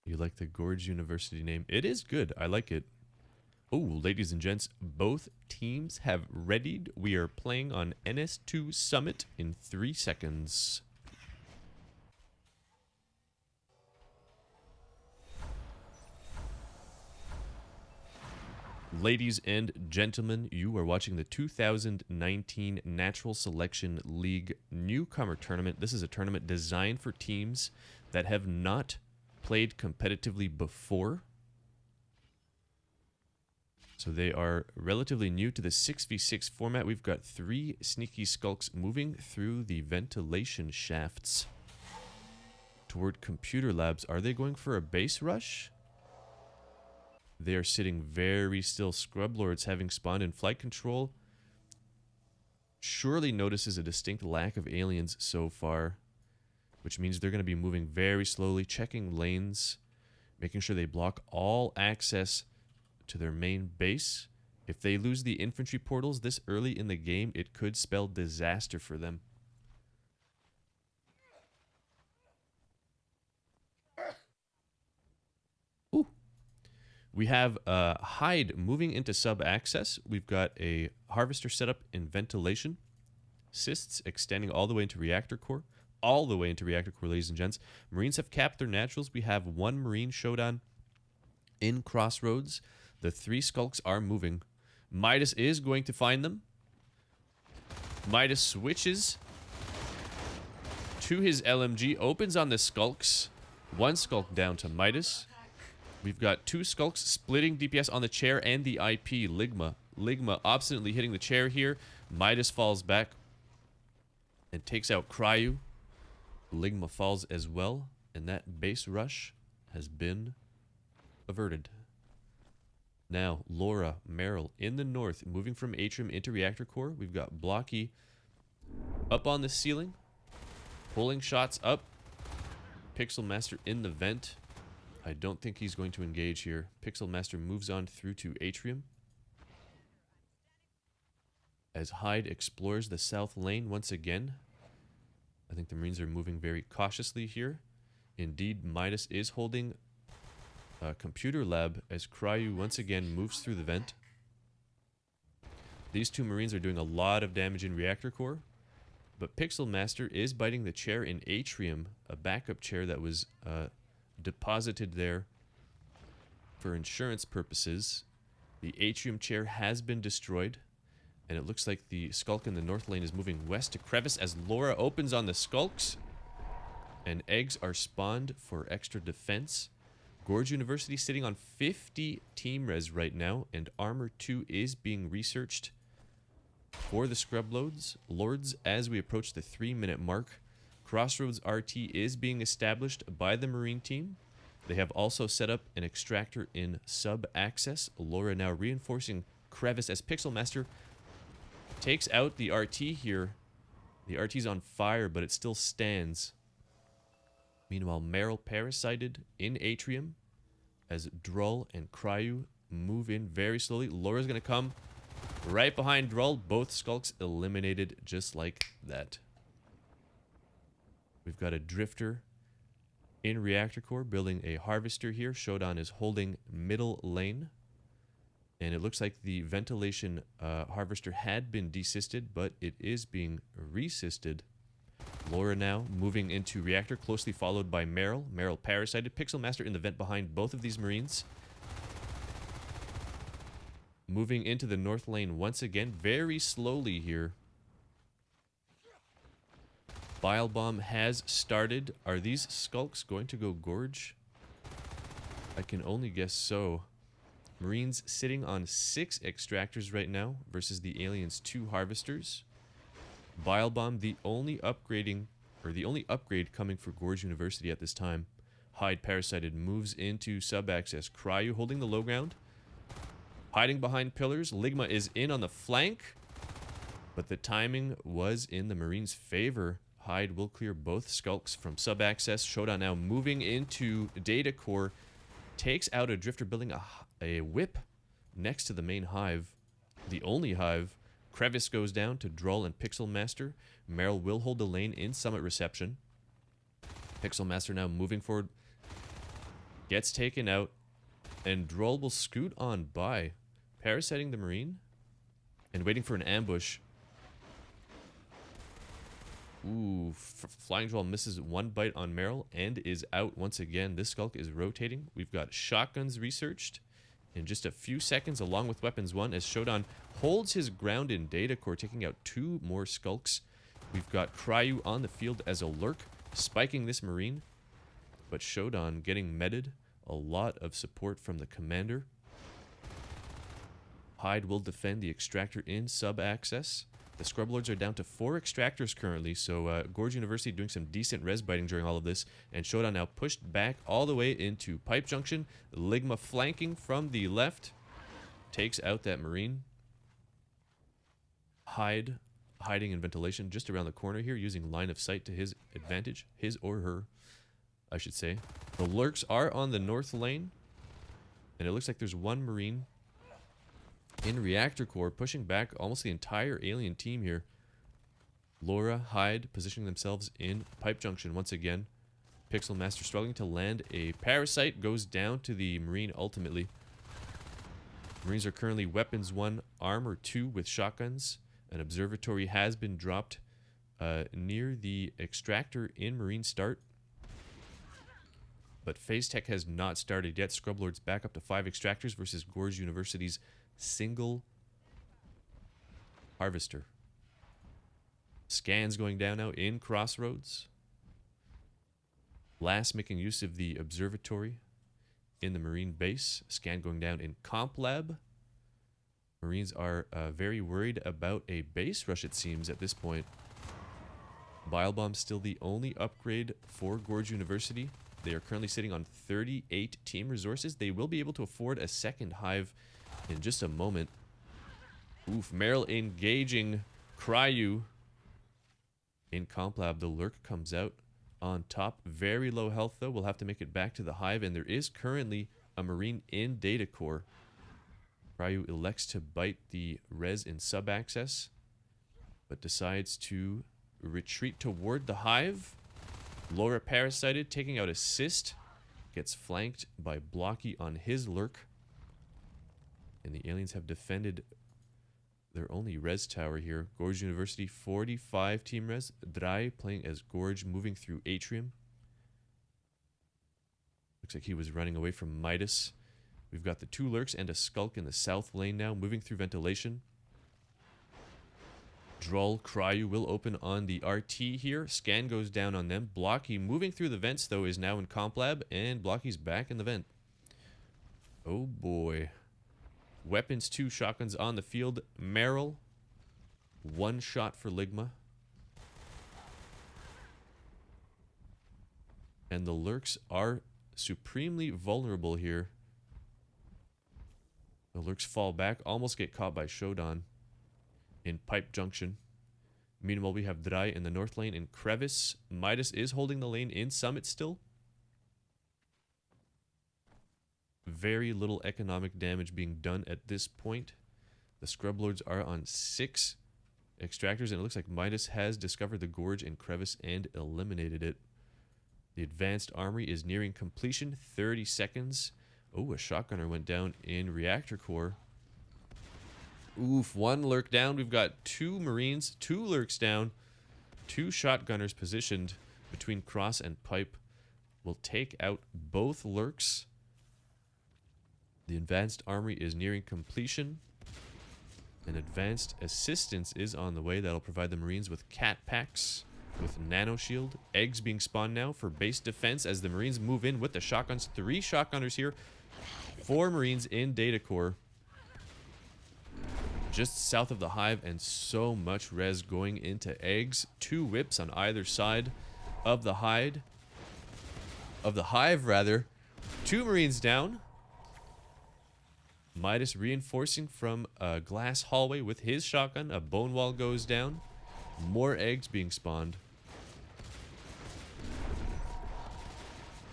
You like the Gorge University name? It is good. I like it. Oh, ladies and gents, both teams have readied. We are playing on NS2 Summit in 3 seconds. Ladies and gentlemen, you are watching the 2019 Natural Selection League Newcomer Tournament. This is a tournament designed for teams that have not played competitively before. So they are relatively new to the 6v6 format. We've got 3 sneaky skulks moving through the ventilation shafts toward computer labs. Are they going for a base rush? They are sitting very still. Scrublords, having spawned in flight control, surely notices a distinct lack of aliens so far, which means they're going to be moving very slowly, checking lanes, making sure they block all access to their main base. If they lose the infantry portals this early in the game, it could spell disaster for them. Ooh. We have Hyde moving into sub-access. We've got a harvester set up in ventilation. Cysts extending all the way into reactor core. All the way into reactor core, ladies and gents. Marines have capped their naturals. We have 1 Marine showdown in Crossroads. The 3 skulks are moving. Midas is going to find them. Midas switches to his LMG, opens on the skulks. 1 skulk down to Midas. We've got 2 skulks splitting DPS on the chair and the IP. Ligma obstinately hitting the chair here. Midas falls back and takes out Cryo. Ligma falls as well, and that base rush has been averted. Now, Laura, Merrill in the north, moving from Atrium into Reactor Core. We've got Blocky up on the ceiling, pulling shots up. Pixel Master in the vent. I don't think he's going to engage here. Pixel Master moves on through to Atrium as Hyde explores the south lane once again. I think the Marines are moving very cautiously here. Indeed, Midas is holding a computer lab as Cryo once again moves through the vent. These 2 Marines are doing a lot of damage in Reactor Core, but Pixel Master is biting the chair in Atrium, a backup chair that was deposited there for insurance purposes. The Atrium chair has been destroyed, and it looks like the skulk in the north lane is moving west to Crevice as Laura opens on the skulks, and eggs are spawned for extra defense. Gorge University sitting on 50 team res right now, and Armor 2 is being researched for the Scrublords as we approach the 3-minute mark. Crossroads RT is being established by the Marine team. They have also set up an extractor in sub-access. Laura now reinforcing Crevice as Pixel Master takes out the RT here. The RT's on fire, but it still stands. Meanwhile, Merrill parasited in Atrium as Drull and Cryo move in very slowly. Laura's going to come right behind Drull. Both skulks eliminated just like that. We've got a Drifter in Reactor Core building a Harvester here. Shodan is holding middle lane. And it looks like the ventilation harvester had been desysted, but it is being resysted. Laura now moving into Reactor, closely followed by Merrill. Merrill parasited. Pixel Master in the vent behind both of these Marines. Moving into the north lane once again, very slowly here. Bile Bomb has started. Are these skulks going to go Gorge? I can only guess so. Marines sitting on 6 extractors right now versus the aliens 2 harvesters. Bile Bomb, the only upgrade coming for Gorge University at this time. Hyde parasited moves into sub-access. Cryo holding the low ground. Hiding behind pillars. Ligma is in on the flank. But the timing was in the Marines' favor. Hyde will clear both skulks from sub-access. Shodan now moving into data core. Takes out a Drifter building a whip next to the main hive. The only hive. Crevice goes down to Drull and Pixel Master. Merrill will hold the lane in Summit Reception. Pixel Master now moving forward. Gets taken out. And Droll will scoot on by. Parasiting the Marine. And waiting for an ambush. Ooh, Flying Droll misses one bite on Merrill and is out once again. This Skulk is rotating. We've got shotguns researched in just a few seconds along with weapons 1 as Shodan holds his ground in data core, taking out 2 more Skulks. We've got Cryu on the field as a lurk, spiking this Marine. But Shodan getting meted. A lot of support from the commander. Hyde will defend the extractor in sub-access. The Scrublords are down to 4 extractors currently, so Gorge University doing some decent res biting during all of this. And Shodan now pushed back all the way into Pipe Junction. Ligma flanking from the left. Takes out that Marine. Hyde hiding in ventilation just around the corner here, using line of sight to his advantage. His or her, I should say. The lurks are on the north lane. And it looks like there's 1 Marine in reactor core, pushing back almost the entire alien team here. Laura, Hyde positioning themselves in Pipe Junction once again. Pixel Master struggling to land a parasite, goes down to the Marine ultimately. Marines are currently weapons 1, armor 2 with shotguns. An observatory has been dropped near the extractor in Marine start. But Phase Tech has not started yet. Scrublords back up to 5 extractors versus Gorge University's single harvester. Scans going down now in Crossroads. Last making use of the observatory in the Marine base. Scan going down in Comp Lab. Marines are very worried about a base rush, it seems, at this point. Bile Bomb's still the only upgrade for Gorge University. They are currently sitting on 38 team resources. They will be able to afford a second hive in just a moment. Oof, Merrill engaging Cryu. In Comp Lab, the lurk comes out on top. Very low health, though. We'll have to make it back to the hive, and there is currently a Marine in data core. Cryu elects to bite the res in sub-access, but decides to retreat toward the hive. Laura parasited, taking out assist. Gets flanked by Blocky on his lurk. And the aliens have defended their only res tower here. Gorge University, 45 team res. Drai playing as Gorge, moving through Atrium. Looks like he was running away from Midas. We've got the 2 lurks and a Skulk in the south lane now, moving through ventilation. Droll, Cryu will open on the RT here. Scan goes down on them. Blocky moving through the vents, though, is now in Comp Lab, and Blocky's back in the vent. Oh boy. Weapons 2, shotguns on the field. Merrill, 1 shot for Ligma. And the lurks are supremely vulnerable here. The lurks fall back, almost get caught by Shodan in Pipe Junction. Meanwhile, we have Drai in the north lane in Crevice. Midas is holding the lane in Summit still. Very little economic damage being done at this point. The Scrublords are on 6 extractors, and it looks like Midas has discovered the Gorge in Crevice and eliminated it. The advanced armory is nearing completion. 30 seconds. Oh, a shotgunner went down in reactor core. Oof, 1 lurk down. We've got 2 Marines, 2 lurks down, 2 shotgunners positioned between Cross and Pipe. Will take out both lurks. The advanced armory is nearing completion. An advanced assistance is on the way. That'll provide the Marines with cat packs, with nano shield. Eggs being spawned now for base defense as the Marines move in with the shotguns. 3 shotgunners here. 4 Marines in data core. Just south of the hive, and so much res going into eggs. 2 whips on either side of the hive. 2 Marines down. Midas reinforcing from a glass hallway with his shotgun. A bone wall goes down. More eggs being spawned.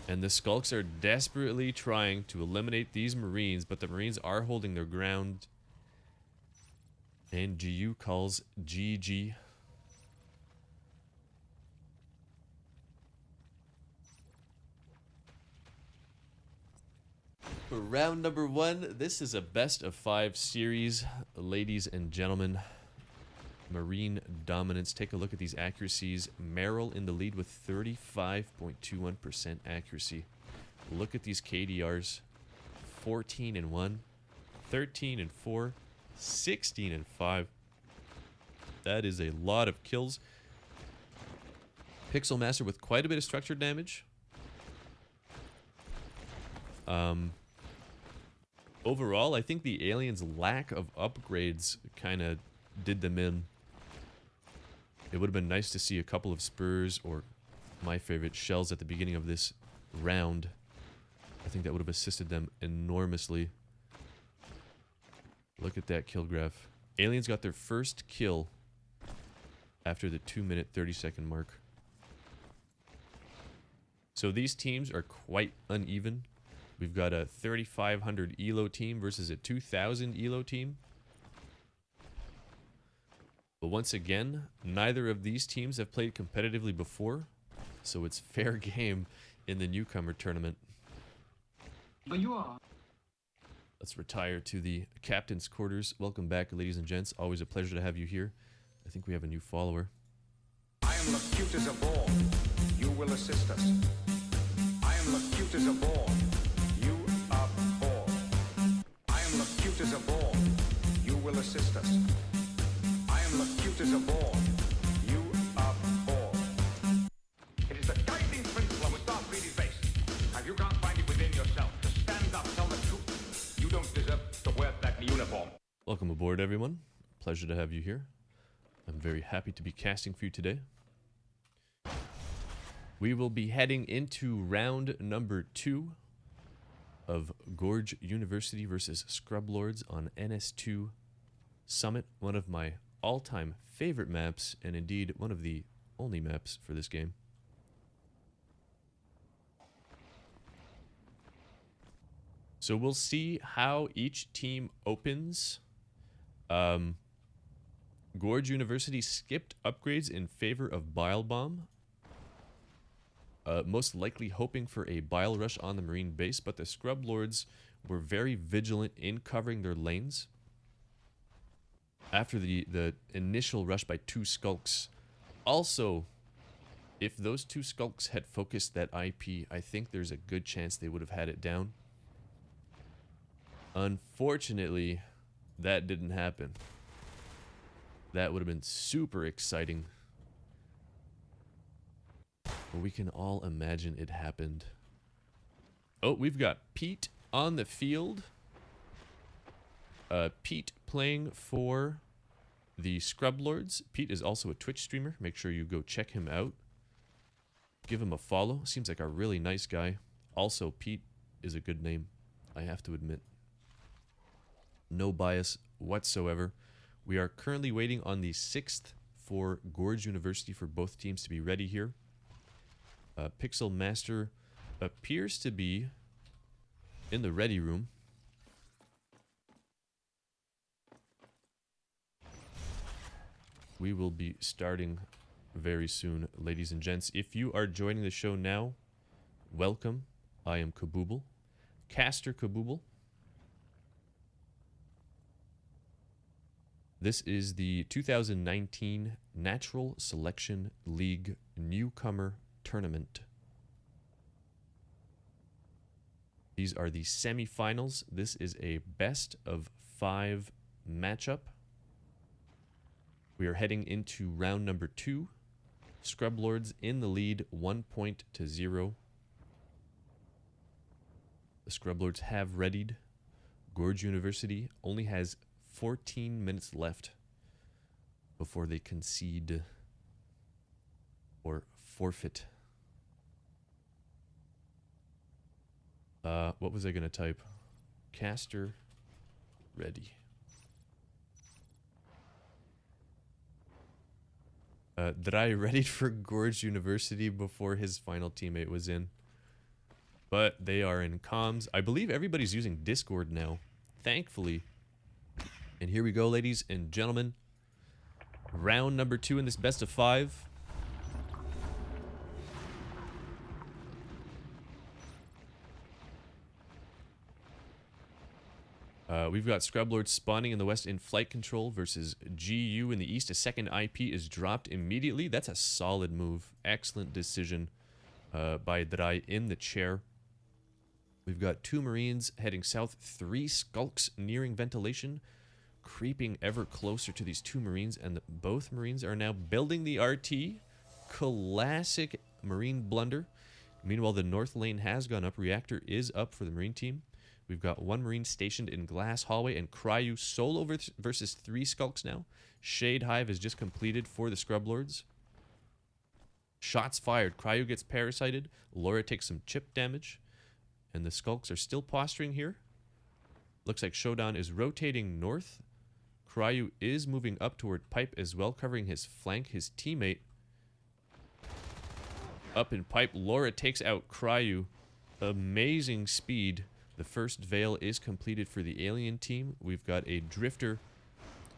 And the Skulks are desperately trying to eliminate these Marines, but the Marines are holding their ground. And GU calls GG. Round number 1. This is a best of 5 series, ladies and gentlemen. Marine dominance. Take a look at these accuracies. Merrill in the lead with 35.21% accuracy. Look at these KDRs. 14-1, 13-4, 16-5. That is a lot of kills. Pixel Master with quite a bit of structure damage. Overall, I think the aliens' lack of upgrades kind of did them in. It would have been nice to see a couple of spurs or my favorite shells at the beginning of this round. I think that would have assisted them enormously. Look at that kill graph. Aliens got their first kill after the 2-minute 30-second mark. So these teams are quite uneven. We've got a 3,500 ELO team versus a 2,000 ELO team. But once again, neither of these teams have played competitively before, so it's fair game in the newcomer tournament. Let's retire to the captain's quarters. Welcome back, ladies and gents. Always a pleasure to have you here. I think we have a new follower. I am the cutest of all. You will assist us. I am the cutest of all. You are all. I am the cutest of all. You will assist us. I am the cutest of all. You are all. It is the guiding principle of Darth Vader's base. If you can't find it within yourself, to stand up, tell the truth. You don't deserve to wear that uniform. Welcome aboard, everyone. Pleasure to have you here. I'm very happy to be casting for you today. We will be heading into round number 2 of Gorge University versus Scrublords on NS2 Summit, one of my all-time favorite maps, and indeed one of the only maps for this game. So we'll see how each team opens. Gorge University skipped upgrades in favor of Bile Bomb. Most likely hoping for a Bile Rush on the Marine base, but the Scrublords were very vigilant in covering their lanes. After the initial rush by 2 Skulks. Also, if those 2 Skulks had focused that IP, I think there's a good chance they would have had it down. Unfortunately, that didn't happen. That would have been super exciting. But we can all imagine it happened. Oh, we've got Pete on the field. Pete playing for the Scrublords. Pete is also a Twitch streamer. Make sure you go check him out. Give him a follow. Seems like a really nice guy. Also, Pete is a good name, I have to admit. No bias whatsoever. We are currently waiting on the 6th for Gorge University for both teams to be ready here. Pixel Master appears to be in the ready room. We will be starting very soon, ladies and gents. If you are joining the show now, welcome. I am Cabooble, Caster Cabooble. This is the 2019 Natural Selection League Newcomer Tournament. These are the semifinals. This is a best of 5 matchup. We are heading into round number 2. Scrublords in the lead, 1 point to 0. The Scrublords have readied. Gorge University only has 14 minutes left before they concede or forfeit. What was I going to type? Caster ready. Did I ready for Gorge University before his final teammate was in? But they are in comms. I believe everybody's using Discord now, thankfully. And here we go, ladies and gentlemen. Round number 2 in this best of 5. We've got Scrublords spawning in the west in flight control versus GU in the east. A second IP is dropped immediately. That's a solid move. Excellent decision by Drai in the chair. We've got 2 Marines heading south, 3 Skulks nearing ventilation, creeping ever closer to these 2 Marines, and both Marines are now building the RT. Classic Marine blunder. Meanwhile, the north lane has gone up. Reactor is up for the Marine team. We've got 1 Marine stationed in glass hallway, and Cryo solo versus 3 Skulks now. Shade Hive is just completed for the Scrublords. Shots fired. Cryo gets parasited. Laura takes some chip damage. And the Skulks are still posturing here. Looks like Shodan is rotating north. Cryo is moving up toward Pipe as well, covering his flank. His teammate up in Pipe. Laura takes out Cryo. Amazing speed. The first Veil is completed for the alien team. We've got a Drifter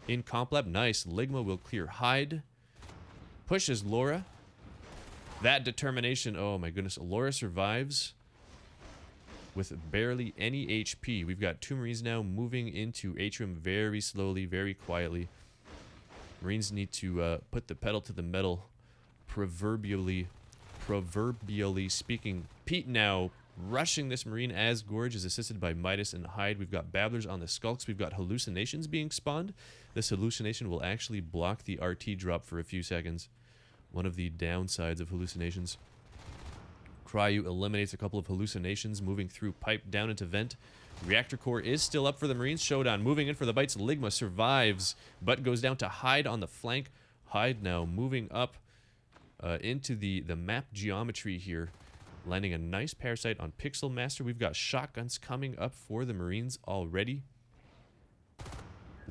in Comp Lab. Nice. Ligma will clear Hyde. Pushes Laura. That determination. Oh my goodness. Laura survives with barely any HP. We've got 2 Marines now moving into Atrium very slowly, very quietly. Marines need to put the pedal to the metal, proverbially speaking. Pete now rushing this Marine as Gorge is assisted by Midas and Hyde. We've got Babblers on the Skulks. We've got hallucinations being spawned. This hallucination will actually block the RT drop for a few seconds. One of the downsides of hallucinations. Cryo eliminates a couple of hallucinations, moving through Pipe down into Vent. Reactor core is still up for the Marines. Shodan moving in for the bites. Ligma survives, but goes down to Hyde on the flank. Hyde now moving up into the map geometry here, landing a nice parasite on Pixel Master. We've got shotguns coming up for the Marines already.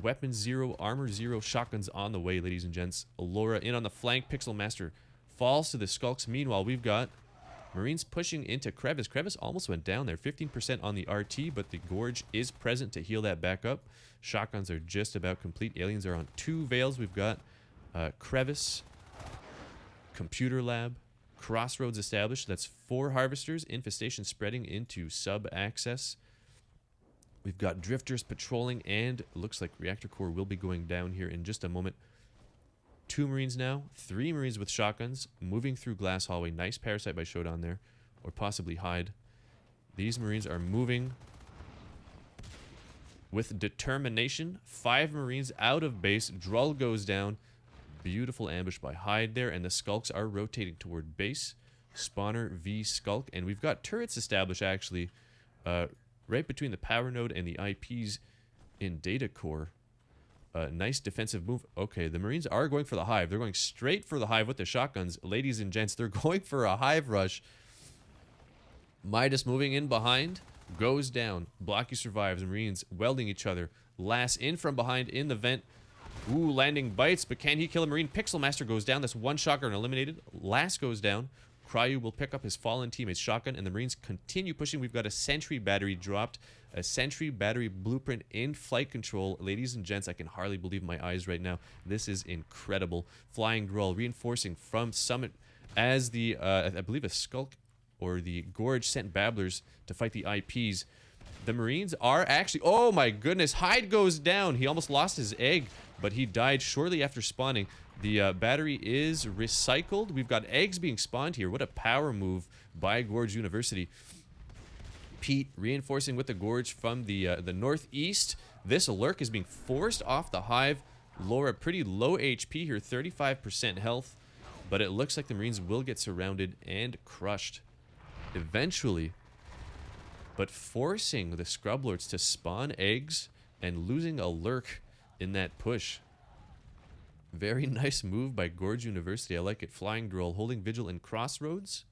Weapon 0, armor 0, shotguns on the way, ladies and gents. Allura in on the flank. Pixel Master falls to the Skulks. Meanwhile, we've got Marines pushing into Crevice. Crevice almost went down there. 15% on the RT, but the Gorge is present to heal that back up. Shotguns are just about complete. Aliens are on 2 Veils. We've got Crevice, Computer Lab, Crossroads established. That's 4 Harvesters. Infestation spreading into sub-access. We've got Drifters patrolling, and it looks like Reactor Core will be going down here in just a moment. 2 Marines now, 3 Marines with shotguns, moving through glass hallway. Nice parasite by Shodan there, or possibly Hyde. These Marines are moving with determination. 5 Marines out of base. Drull goes down. Beautiful ambush by Hyde there, and the Skulks are rotating toward base. Spawner v Skulk, and we've got turrets established actually right between the power node and the IPs in data core. Nice defensive move. Okay, the Marines are going for the Hive. They're going straight for the Hive with the shotguns. Ladies and gents, they're going for a Hive rush. Midas moving in behind. Goes down. Blocky survives. Marines welding each other. Lass in from behind in the vent. Ooh, landing bites, but can he kill a Marine? Pixel Master goes down. That's 1 shotgun eliminated. Lass goes down. Cryo will pick up his fallen teammate's shotgun, and the Marines continue pushing. We've got a sentry battery dropped. A sentry battery blueprint in flight control. Ladies and gents, I can hardly believe my eyes right now. This is incredible. Flying Drull reinforcing from Summit as the, I believe a Skulk or the Gorge sent Babblers to fight the IPs. The Marines are actually, oh my goodness, Hyde goes down. He almost lost his egg, but he died shortly after spawning. The battery is recycled. We've got eggs being spawned here. What a power move by Gorge University. Pete reinforcing with the Gorge from the northeast. This Lurk is being forced off the Hive. Laura, pretty low HP here, 35% health. But it looks like the Marines will get surrounded and crushed eventually. But forcing the Scrublords to spawn eggs and losing a Lurk in that push. Very nice move by Gorge University. I like it. Flying Drull holding Vigil in Crossroads.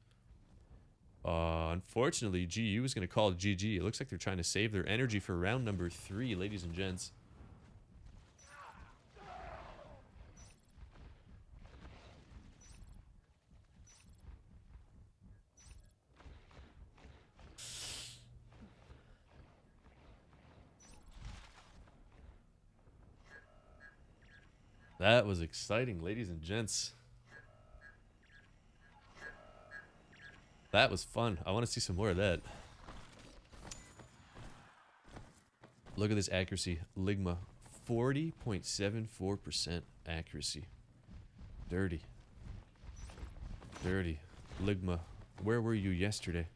Unfortunately, GU is going to call it GG. It looks like they're trying to save their energy for round number 3, ladies and gents. That was exciting, ladies and gents. That was fun. I want to see some more of that. Look at this accuracy. Ligma, 40.74% accuracy. Dirty. Dirty. Ligma, where were you yesterday?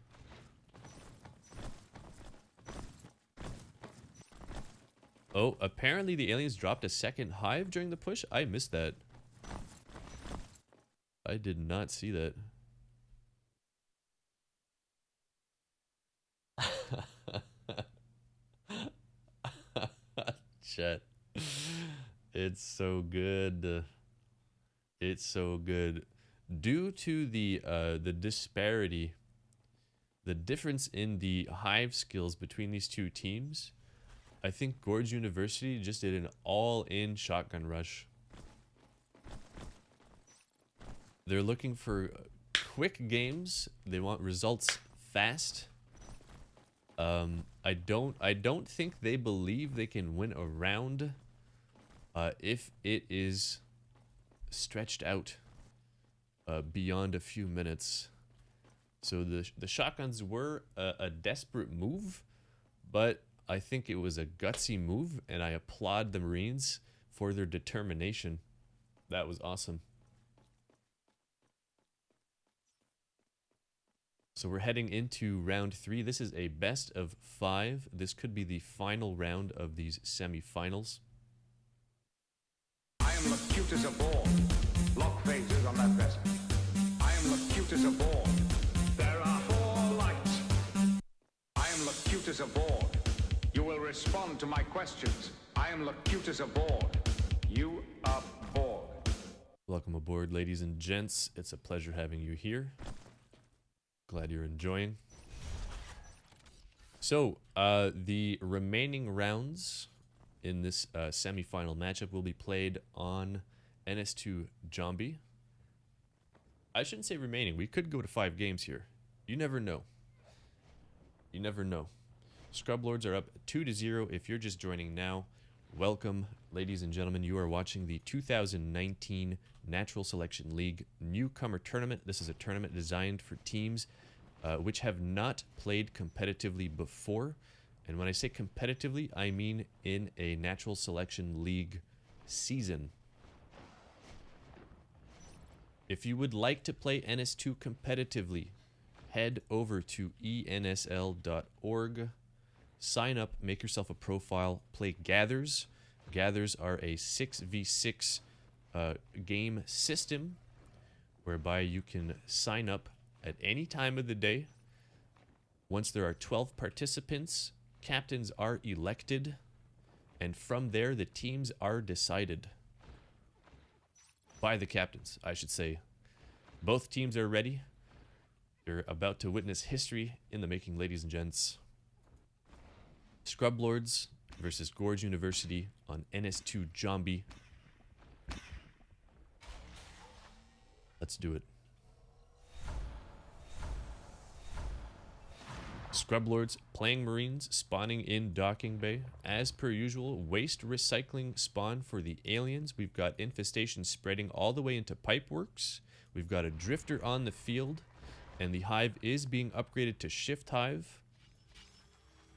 Oh, apparently the aliens dropped a second hive during the push? I missed that. I did not see that. Chat. It's so good. It's so good. Due to the disparity, the difference in the hive skills between these two teams, I think Gorge University just did an all-in shotgun rush. They're looking for quick games. They want results fast. I don't think they believe they can win a round if it is stretched out beyond a few minutes. So the shotguns were a desperate move, but I think it was a gutsy move, and I applaud the Marines for their determination. That was awesome. So we're heading into round 3. This is a best of 5. This could be the final round of these semifinals. I am the cute as a ball. Lock phases on that vessel. I am the cute as a ball. There are 4 lights. I am the cute as a ball. You will respond to my questions. I am the cute as a ball. You are bored. Welcome aboard, ladies and gents. It's a pleasure having you here. Glad you're enjoying. So, the remaining rounds in this semi-final matchup will be played on NS2 Jambi. I shouldn't say remaining. We could go to 5 games here. You never know. You never know. Scrublords are up 2-0. If you're just joining now, welcome, ladies and gentlemen. You are watching the 2019 Natural Selection League Newcomer Tournament. This is a tournament designed for teams which have not played competitively before. And when I say competitively, I mean in a Natural Selection League season. If you would like to play NS2 competitively, head over to ensl.org. Sign up, make yourself a profile, play Gathers. Gathers are a 6v6 game system whereby you can sign up at any time of the day. Once there are 12 participants, captains are elected, and from there the teams are decided. By the captains, I should say. Both teams are ready. You're about to witness history in the making, ladies and gents. Scrublords versus Gorge University on NS2 Jambi. Let's do it. Scrublords playing Marines, spawning in Docking Bay. As per usual, waste recycling spawn for the aliens. We've got infestation spreading all the way into Pipeworks. We've got a drifter on the field, and the hive is being upgraded to shift hive.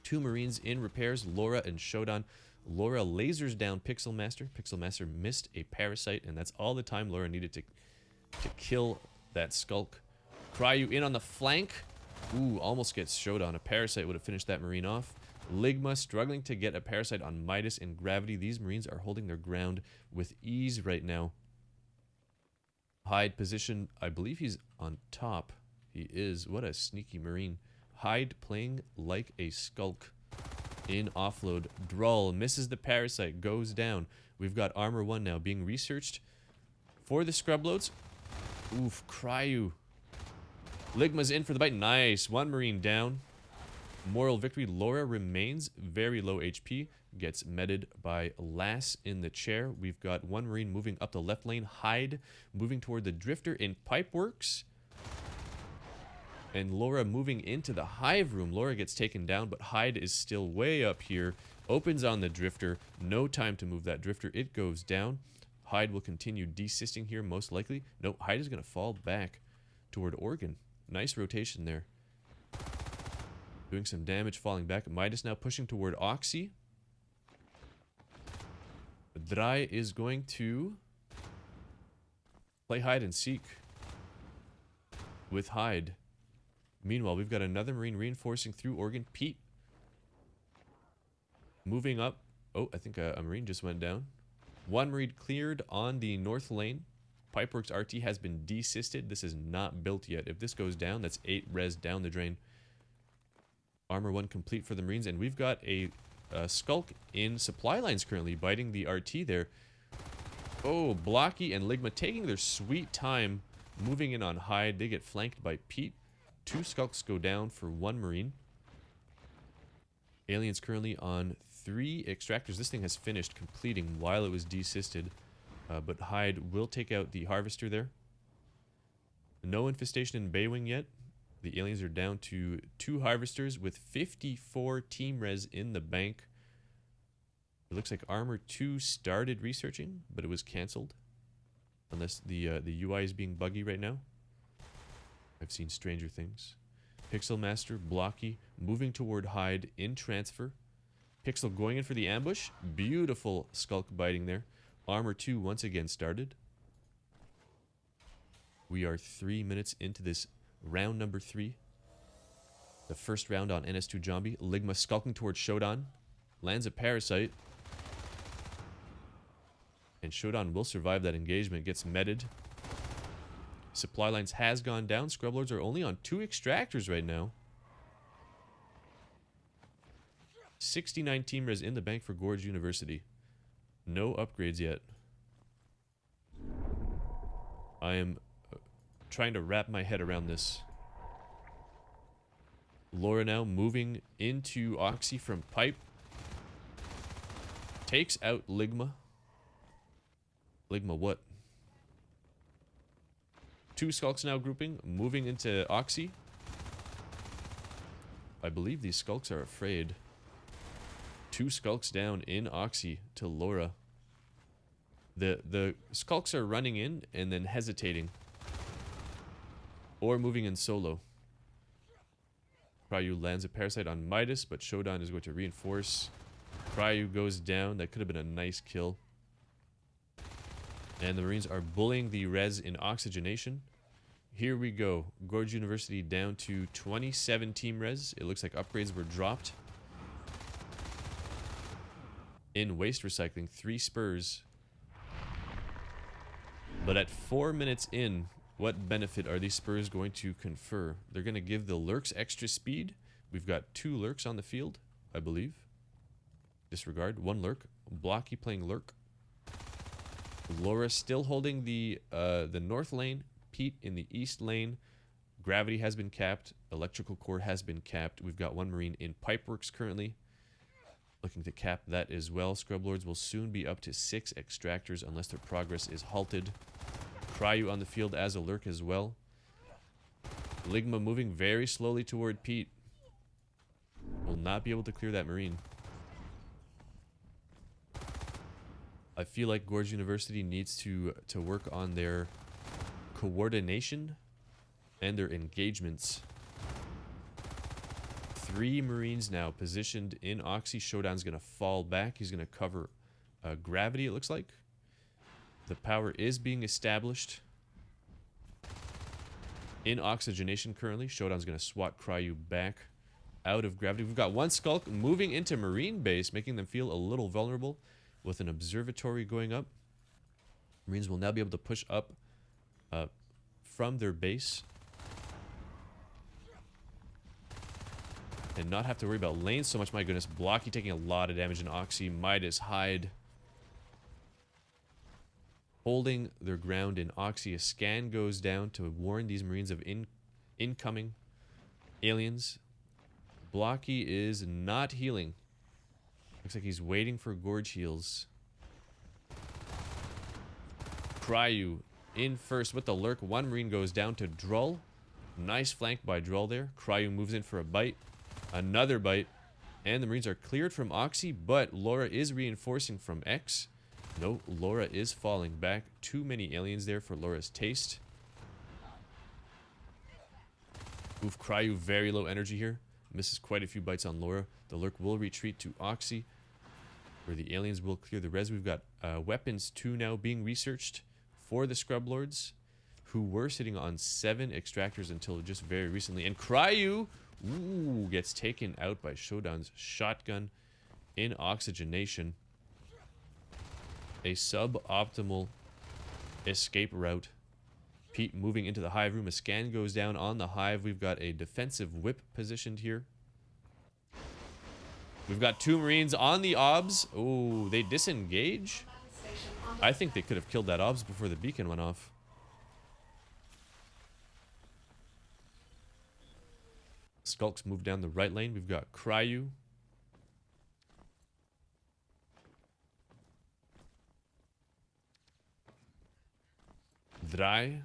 2 Marines in repairs, Laura and Shodan. Laura lasers down Pixel Master. Pixel Master missed a parasite, and that's all the time Laura needed to kill that skulk. Cryu in on the flank. Ooh, almost gets Shodan. A parasite would have finished that Marine off. Ligma struggling to get a parasite on Midas and Gravity. These Marines are holding their ground with ease right now. Hyde position, I believe he's on top. He is. What a sneaky Marine. Hyde playing like a skulk in offload. Drull misses the parasite, goes down. We've got Armor 1 now being researched for the Scrubloads. Oof, Cryu. Ligma's in for the bite. Nice. 1 Marine down. Moral victory. Laura remains very low HP. Gets meted by Lass in the chair. We've got 1 Marine moving up the left lane. Hyde moving toward the drifter in Pipeworks. And Laura moving into the hive room. Laura gets taken down, but Hyde is still way up here. Opens on the drifter. No time to move that drifter. It goes down. Hyde will continue desisting here, most likely. No, Hyde is going to fall back toward Oregon. Nice rotation there. Doing some damage, falling back. Midas now pushing toward Oxy. Dry is going to play hide and seek with Hyde. Meanwhile, we've got another Marine reinforcing through Oregon. Pete moving up. Oh, I think a Marine just went down. One Marine cleared on the north lane. Pipeworks RT has been desisted. This is not built yet. If this goes down, that's 8 res down the drain. Armor 1 complete for the Marines. And we've got a Skulk in supply lines currently, biting the RT there. Oh, Blocky and Ligma taking their sweet time, moving in on Hyde. They get flanked by Pete. 2 Skulks go down for 1 Marine. Aliens currently on 3 extractors. This thing has finished completing while it was desisted. But Hyde will take out the Harvester there. No infestation in Baywing yet. The aliens are down to 2 Harvesters with 54 team res in the bank. It looks like Armor 2 started researching, but it was cancelled. Unless the UI is being buggy right now. I've seen stranger things. Pixel Master, Blocky, moving toward Hyde in transfer. Pixel going in for the ambush. Beautiful Skulk biting there. Armor 2 once again started. We are 3 minutes into this round number 3. The first round on NS2 Zombie. Ligma skulking towards Shodan. Lands a Parasite. And Shodan will survive that engagement. Gets meted. Supply lines has gone down. Scrublords are only on 2 extractors right now. 69 team res in the bank for Gorge University. No upgrades yet. I am trying to wrap my head around this. Laura now moving into Oxy from Pipe. Takes out Ligma. Ligma what? 2 Skulks now grouping, moving into Oxy. I believe these Skulks are afraid. 2 Skulks down in Oxy to Laura. The Skulks are running in and then hesitating. Or moving in solo. Cryu lands a Parasite on Midas, but Shodan is going to reinforce. Cryu goes down. That could have been a nice kill. And the Marines are bullying the res in oxygenation. Here we go. Gorge University down to 27 team res. It looks like upgrades were dropped. In waste recycling, 3 spurs. But at 4 minutes in, what benefit are these spurs going to confer? They're going to give the lurks extra speed. We've got 2 lurks on the field, I believe. Disregard. 1 lurk. Blocky playing lurk. Laura still holding the north lane. Pete in the east lane. Gravity has been capped. Electrical core has been capped. We've got 1 Marine in Pipeworks currently. Looking to cap that as well. Scrublords will soon be up to 6 extractors unless their progress is halted. Cryu on the field as a lurk as well. Ligma moving very slowly toward Pete. Will not be able to clear that Marine. I feel like Gorge University needs to work on their coordination and their engagements. 3 Marines now positioned in Oxy. Shodan's going to fall back. He's going to cover gravity, it looks like. The power is being established in oxygenation currently. Shodan's going to swat Cryu back out of gravity. We've got 1 Skulk moving into Marine base, making them feel a little vulnerable with an observatory going up. Marines will now be able to push up from their base and not have to worry about lanes so much. My goodness, Blocky taking a lot of damage in Oxy. Midas, Hyde holding their ground in Oxy. A scan goes down to warn these Marines of incoming aliens. Blocky is not healing. Looks like he's waiting for Gorge heals. Cryu in first with the lurk. 1 Marine goes down to Drull. Nice flank by Drull there. Cryu moves in for a bite. Another bite. And the Marines are cleared from Oxy, but Laura is reinforcing from X. No, Laura is falling back. Too many aliens there for Laura's taste. Oof, Cryu very low energy here. Misses quite a few bites on Laura. The lurk will retreat to Oxy. where the aliens will clear the res. We've got weapons 2 now being researched for the Scrublords, who were sitting on 7 extractors until just very recently. And Cryu, ooh, gets taken out by Showdown's shotgun in oxygenation. A suboptimal escape route. Pete moving into the hive room. A scan goes down on the hive. We've got a defensive whip positioned here. We've got 2 Marines on the obs. Oh, they disengage. I think they could have killed that obs before the beacon went off. Skulks move down the right lane. We've got Cryu. Dry.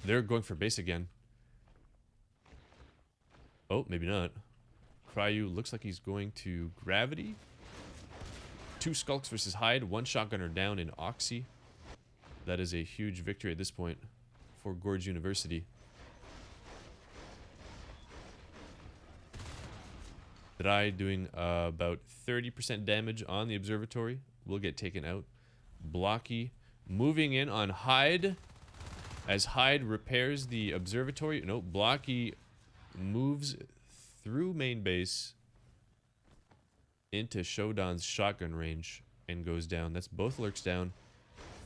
They're going for base again. Oh, maybe not. Cryu looks like he's going to gravity. 2 Skulks versus Hyde. 1 shotgunner down in Oxy. That is a huge victory at this point for Gorge University. Dry doing about 30% damage on the observatory. Will get taken out. Blocky moving in on Hyde. As Hyde repairs the observatory. No, Blocky moves through main base into Showdown's shotgun range and goes down. That's both lurks down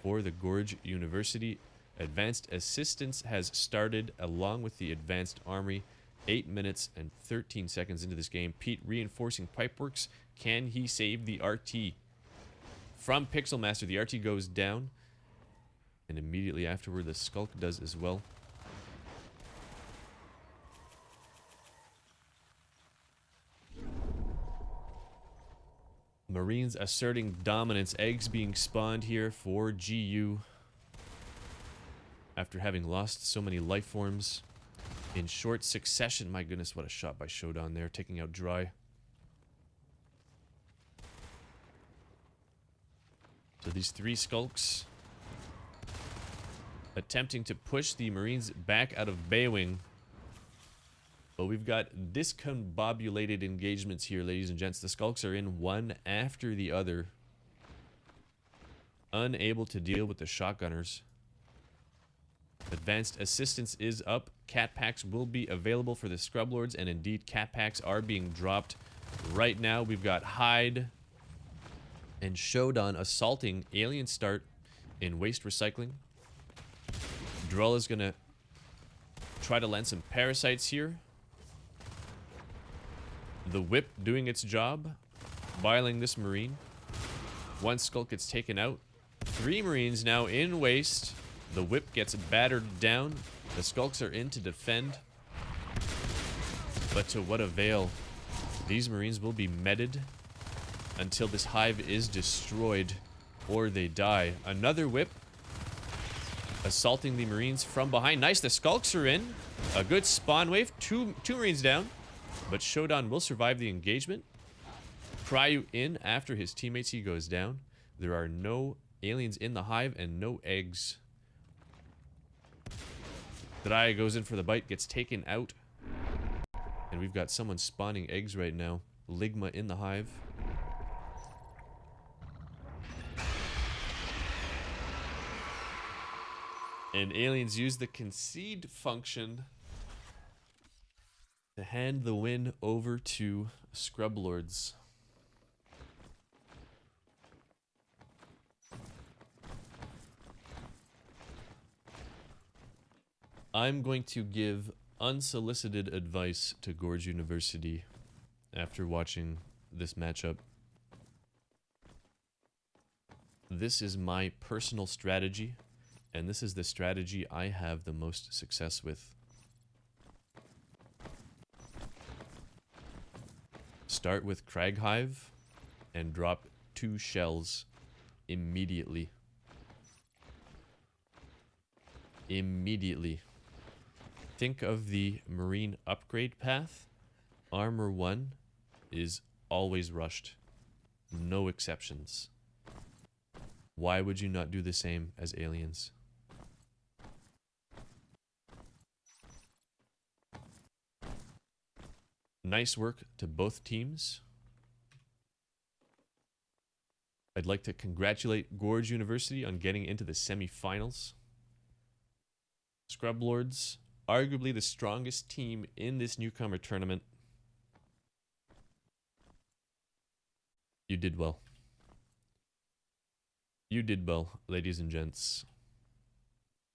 for the Gorge University. Advanced assistance has started along with the advanced armory. 8 minutes and 13 seconds into this game. Pete reinforcing pipeworks. Can he save the RT? From Pixelmaster, the RT goes down. And immediately afterward, the Skulk does as well. Marines asserting dominance. Eggs being spawned here for GU. After having lost so many life forms in short succession. My goodness, what a shot by Showdown there, taking out Dry. So these 3 Skulks attempting to push the Marines back out of Baywing. But we've got discombobulated engagements here, ladies and gents. The Skulks are in one after the other. Unable to deal with the shotgunners. Advanced assistance is up. Cat packs will be available for the Scrublords, and indeed cat packs are being dropped right now. We've got Hyde and Showdown assaulting Alien Start in waste recycling. Drull is gonna try to land some parasites here. The whip doing its job, biling this Marine. 1 Skulk gets taken out. 3 Marines now in waste. The whip gets battered down. The Skulks are in to defend. But to what avail? These Marines will be meted until this hive is destroyed or they die. Another whip assaulting the Marines from behind. Nice, the Skulks are in. A good spawn wave. Two Marines down. But Showdown will survive the engagement. Cryu in after his teammates. He goes down. There are no aliens in the hive and no eggs. Draya goes in for the bite, gets taken out. And we've got someone spawning eggs right now. Ligma in the hive. And aliens use the concede function to hand the win over to Scrublords. I'm going to give unsolicited advice to Gorge University after watching this matchup. This is my personal strategy, and this is the strategy I have the most success with. Start with Crag Hive and drop 2 shells immediately. Immediately. Think of the Marine upgrade path. Armor 1 is always rushed. No exceptions. Why would you not do the same as aliens? Nice work to both teams. I'd like to congratulate Gorge University on getting into the semifinals. Scrublords, arguably the strongest team in this newcomer tournament. You did well. You did well, ladies and gents.